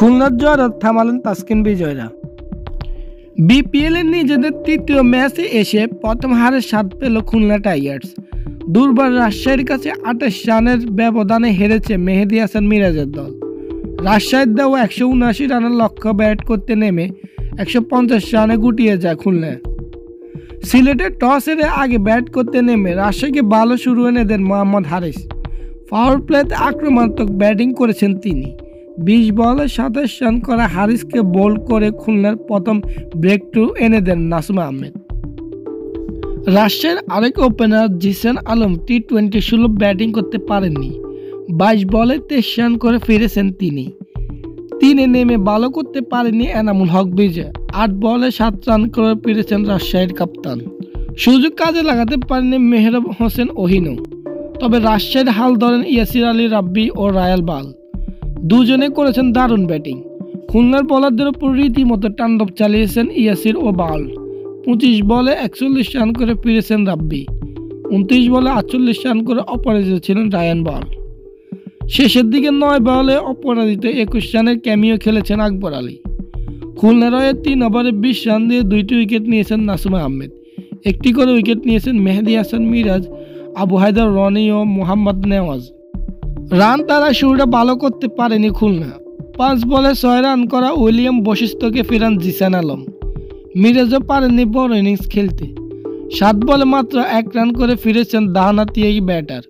খুলনার জয় থামালেন তাসকিন বিজয়রা। বিপিএলের নিজেদের তৃতীয় ম্যাচে এসে প্রথম হারের স্বাদ পেল খুলনা টাইগার্স। দুর্বার রাজশাহীর কাছে 28 রানের ব্যবধানে হেরেছে মেহেদী হাসান মিরাজের দল। রাজশাহীর দেওয়া 179 রানের লক্ষ্য ব্যাট করতে নেমে 150 রানে গুটিয়ে যায় খুলনা। সিলেটে টস হেরে আগে ব্যাট করতে নেমে রাজশাহীকে ভালো শুরু এনে দেন মোহাম্মদ হারিস। পাওয়ার প্লেতে আক্রমণাত্মক ব্যাটিং করেছেন তিনি। 20 বলে 27 রান করা হারিসকে বোল্ড করে খুলনার প্রথম ব্রেক থ্রু এনে দেন নাসুম আহমেদ। রাজশাহীর আরেক ওপেনার জিসান আলম টি-20 সুলভ ব্যাটিং করতে পারেননি। 22 বলে 23 রান করে ফিরেছেন তিনি। নেমে ভালো করতে পারেননি এনামুল হক বিজয়। 8 বলে 7 রান করে ফিরেছেন রাজশাহীর কাপ্তান। সুযোগ কাজে লাগাতে পারেননি মেহরাব হোসেন ওহিনও। তবে রাজশাহীর হাল ধরেন ইয়াসির আলী রাব্বি ও রায়াল বাল। দুজনে করেছেন দারুণ ব্যাটিং। খুলনার বোলারদের উপর রীতিমতো তাণ্ডব চালিয়েছেন ইয়াসির ও বাল। 25 বলে 41 রান করে ফিরেছেন রাব্বি। 29 বলে 48 রান করে অপরাজিত ছিলেন রায়ান বাল। শেষের দিকে 9 বলে অপরাজিত 21 রানের ক্যামিও খেলেছেন আকবর আলী। খুলনার হয়ে 3 ওভারে 20 রান দিয়ে 2টি উইকেট নিয়েছেন নাসুম আহমেদ। একটি করে উইকেট নিয়েছেন মেহেদী হাসান মিরাজ, আবু হায়দার রনি ও মোহাম্মদ নেওয়াজ। রান তারা শুরুটা ভালো করতে পারেনি খুলনা। 5 বলে 6 রান করা উইলিয়াম বশিষ্ঠকে ফেরান জিসান আলম। মিরাজও পারেননি বড় ইনিংস খেলতে। 7 বলে মাত্র 1 রান করে ফিরেছেন ডানহাতি এই ব্যাটার।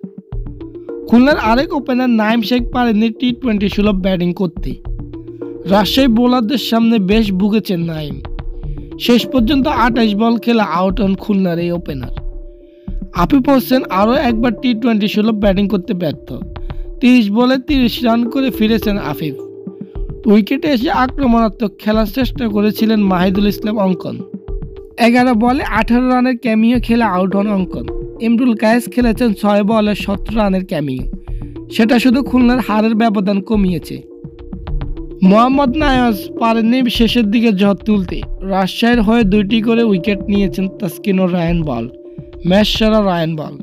খুলনার আরেক ওপেনার নাইম শেখ পারেননি টি-20 সুলভ ব্যাটিং করতে। রাজশাহী বোলারদের সামনে বেশ ভুগেছেন নাইম। শেষ পর্যন্ত 28 বল খেলা আউট হন খুলনার এই ওপেনার। আফিফ হোসেন আরও একবার টি-20 সুলভ ব্যাটিং করতে ব্যর্থ। 30 বলে 30 রান করে ফিরেছেন আফিফ। উইকেটে এসে আক্রমণাত্মক খেলার চেষ্টা করেছিলেন মাহিদুল ইসলাম অঙ্কন। 11 বলে 18 রানের ক্যামিও খেলে আউট হন অঙ্কন। ইমরুল কায়েস খেলেছেন 6 বলে 17 রানের ক্যামিও। সেটা শুধু খুলনার হারের ব্যবধান কমিয়েছে। মোহাম্মদ নায়াজ পারেননি শেষের দিকে ঝড় তুলতে। রাজশাহীর হয়ে 2টি করে উইকেট নিয়েছেন তাসকিন ও রায়ান বাল। ম্যাচ সেরা রায়ান বাল।